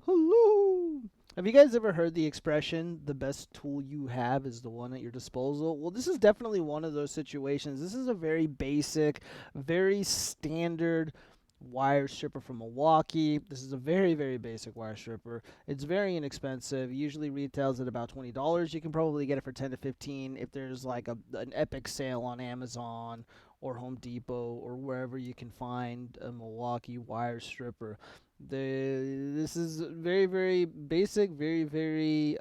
Hello. Have you guys ever heard the expression, the best tool you have is the one at your disposal? Well, this is definitely one of those situations. This is a very basic, very standard wire stripper from Milwaukee. This is a very, very basic wire stripper. It's very inexpensive. It usually retails at about $20. You can probably get it for 10 to 15 if there's like an epic sale on Amazon or Home Depot or wherever you can find a Milwaukee wire stripper. This is very, very basic, very, very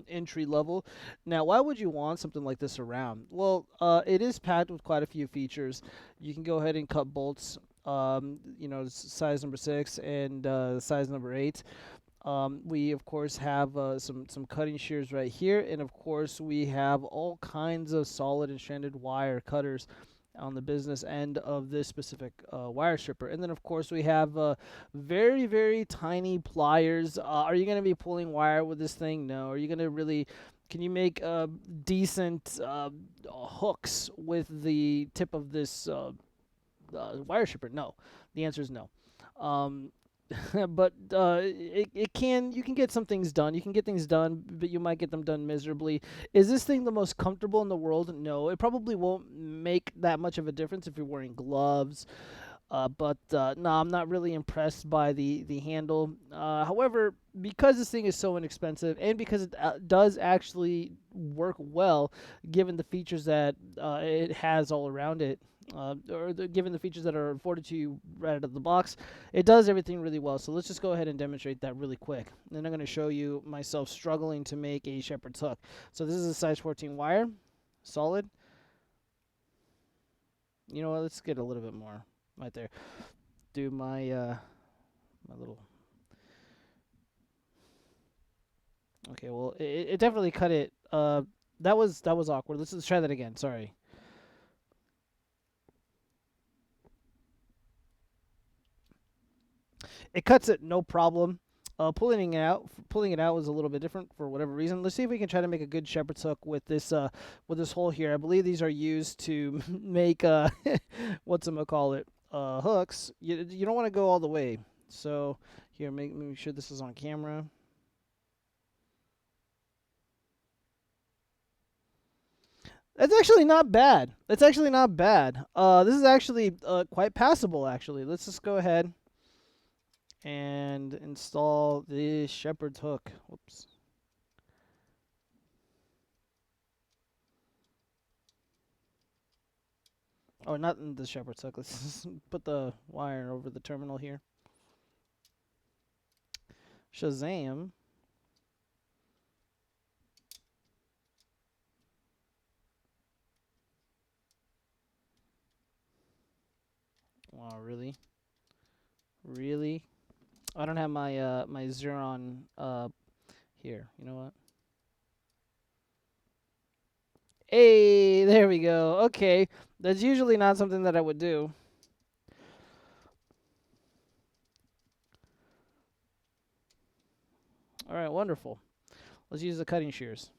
entry level. Now, why would you want something like this around? Well, it is packed with quite a few features. You can go ahead and cut bolts, size number 6 and size number 8. We of course have some cutting shears right here, and of course we have all kinds of solid and stranded wire cutters on the business end of this specific wire stripper. And then of course we have very, very tiny pliers. Are you going to be pulling wire with this thing? No. Are you going to really, can you make decent hooks with the tip of this wire stripper? No. The answer is no. Um, but you can get some things done. You can get things done, but you might get them done miserably. Is this thing the most comfortable in the world? No, it probably won't make that much of a difference if you're wearing gloves. But no, I'm not really impressed by the handle. However, because this thing is so inexpensive and because it does actually work well, given the features that it has all around it, given the features that are afforded to you right out of the box, it does everything really well. So let's just go ahead and demonstrate that really quick. And then I'm going to show you myself struggling to make a shepherd's hook. So this is a size 14 wire, solid. You know what? Let's get a little bit more right there. Do my my little. Okay, well, it definitely cut it. That was awkward. Let's try that again. Sorry. It cuts it no problem. Pulling it out was a little bit different for whatever reason. Let's see if we can try to make a good shepherd's hook with this hole here. I believe these are used to make call it hooks. You don't want to go all the way. So here, make sure this is on camera. That's actually not bad. That's actually not bad. This is actually quite passable. Actually, let's just go ahead and install the shepherd's hook. Whoops. Oh, not in the shepherd's hook. Let's put the wire over the terminal here. Shazam. Wow, really? Really? I don't have my my Xeron here. You know what? Hey, there we go. Okay. That's usually not something that I would do. All right, wonderful. Let's use the cutting shears.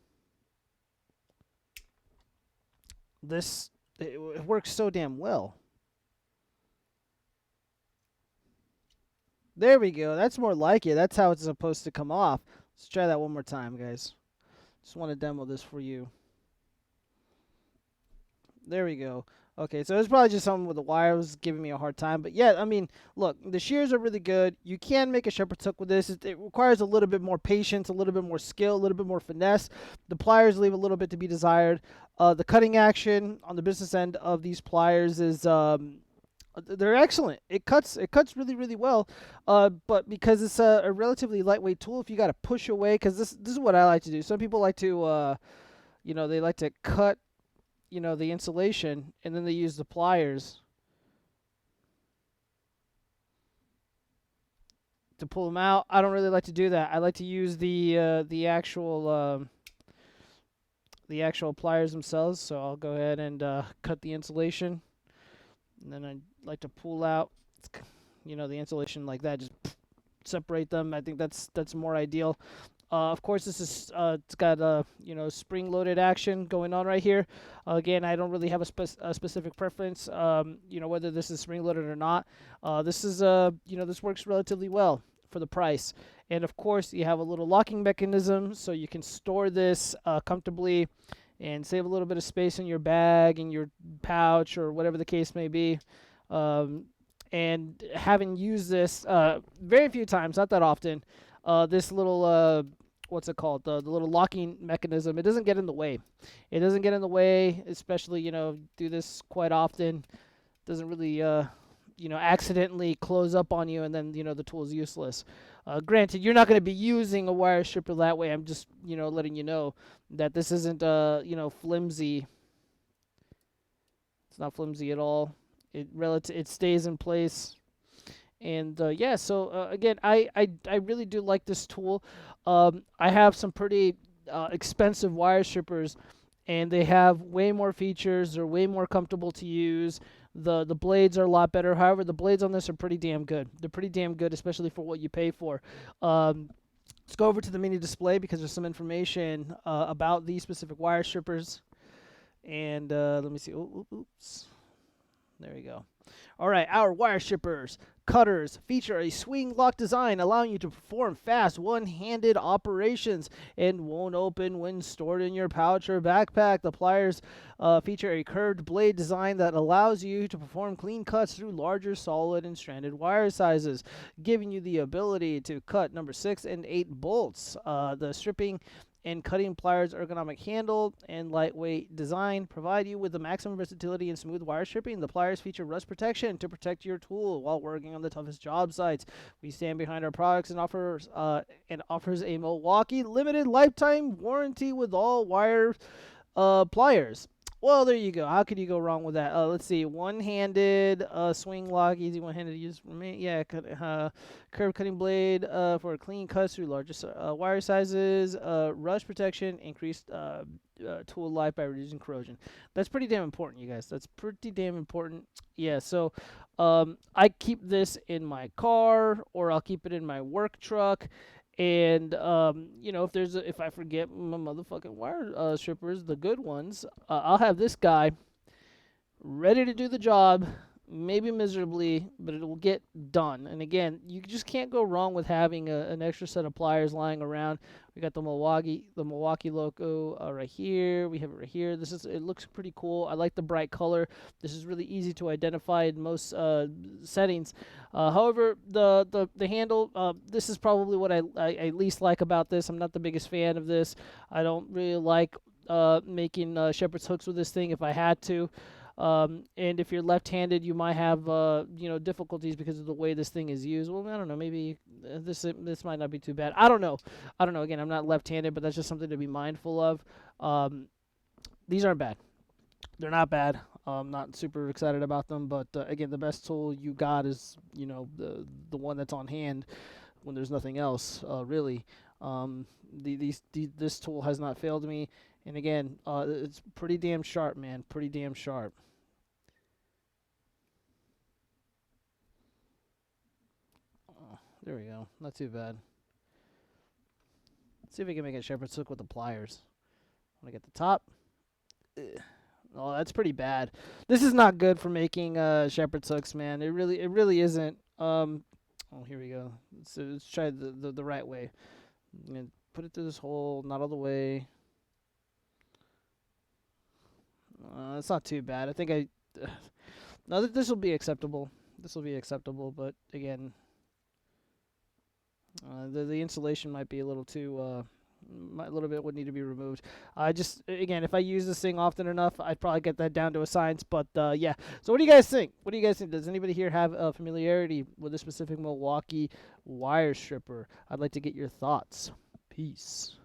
It works so damn well. There we go. That's more like it. That's how it's supposed to come off. Let's try that one more time, guys. Just want to demo this for you. There we go. Okay, so it's probably just something with the wire was giving me a hard time. But yeah, I mean, look, the shears are really good. You can make a shepherd's hook with this. It requires a little bit more patience, a little bit more skill, a little bit more finesse. The pliers leave a little bit to be desired. The cutting action on the business end of these pliers is they're excellent. It cuts really, really well. But because it's a relatively lightweight tool, if you got to push away, because this is what I like to do. Some people like to they like to cut the insulation, and then they use the pliers to pull them out. I don't really like to do that. I like to use the actual pliers themselves. So I'll go ahead and cut the insulation, and then I like to pull out the insulation like that. Just separate them. I think that's more ideal. Of course, this is it's got spring-loaded action going on right here. Again, I don't really have a specific preference. Whether this is spring-loaded or not. This is this works relatively well for the price. And of course, you have a little locking mechanism, so you can store this comfortably and save a little bit of space in your bag, in your pouch, or whatever the case may be. And having used this very few times, not that often, this little what's it called? The little locking mechanism. It doesn't get in the way. It doesn't get in the way, especially, do this quite often. Doesn't really, accidentally close up on you, and then, the tool is useless. Granted, you're not going to be using a wire stripper that way. I'm just, letting you know that this isn't, flimsy. It's not flimsy at all. It stays in place. And yeah, so again, I really do like this tool. I have some pretty expensive wire strippers, and they have way more features. They're way more comfortable to use. The blades are a lot better. However, the blades on this are pretty damn good. They're pretty damn good, especially for what you pay for. Let's go over to the mini display because there's some information about these specific wire strippers. And let me see. Oops. There we go. All right, our wire strippers, cutters feature a swing lock design, allowing you to perform fast one-handed operations and won't open when stored in your pouch or backpack. The pliers feature a curved blade design that allows you to perform clean cuts through larger solid and stranded wire sizes, giving you the ability to cut number 6 and 8 bolts. The stripping and cutting pliers, ergonomic handle, and lightweight design provide you with the maximum versatility and smooth wire stripping. The pliers feature rust protection to protect your tool while working on the toughest job sites. We stand behind our products and offers a Milwaukee limited lifetime warranty with all wire pliers. Well, there you go. How could you go wrong with that? Let's see. One-handed swing lock, easy one-handed use. Yeah, curved cutting blade for clean cuts through larger wire sizes. Rust protection, increased tool life by reducing corrosion. That's pretty damn important, you guys. That's pretty damn important. Yeah, so I keep this in my car, or I'll keep it in my work truck. And if I forget my motherfucking wire strippers, the good ones, I'll have this guy ready to do the job, maybe miserably, but it will get done. And again, you just can't go wrong with having an extra set of pliers lying around. We got the Milwaukee logo right here. We have it right here. It looks pretty cool. I like the bright color. This is really easy to identify in most settings. However, the handle, this is probably what I least like about this. I'm not the biggest fan of this. I don't really like making shepherd's hooks with this thing if I had to. And if you're left-handed, you might have difficulties because of the way this thing is used. Well, I don't know. Maybe this might not be too bad. I don't know. Again, I'm not left-handed, but that's just something to be mindful of. These aren't bad. They're not bad. I'm not super excited about them, but again, the best tool you got is the one that's on hand when there's nothing else really. This tool has not failed me. And again, it's pretty damn sharp, man. Pretty damn sharp. There we go. Not too bad. Let's see if we can make a shepherd's hook with the pliers. Want to get the top. Oh, that's pretty bad. This is not good for making shepherd's hooks, man. It really isn't. Oh, here we go. Let's try the right way. I'm gonna put it through this hole, not all the way. It's not too bad. I think no, this will be acceptable. This will be acceptable, but again, the insulation might be a little too. A little bit would need to be removed. Again, if I use this thing often enough, I'd probably get that down to a science. But yeah. So what do you guys think? Does anybody here have familiarity with a specific Milwaukee wire stripper? I'd like to get your thoughts. Peace.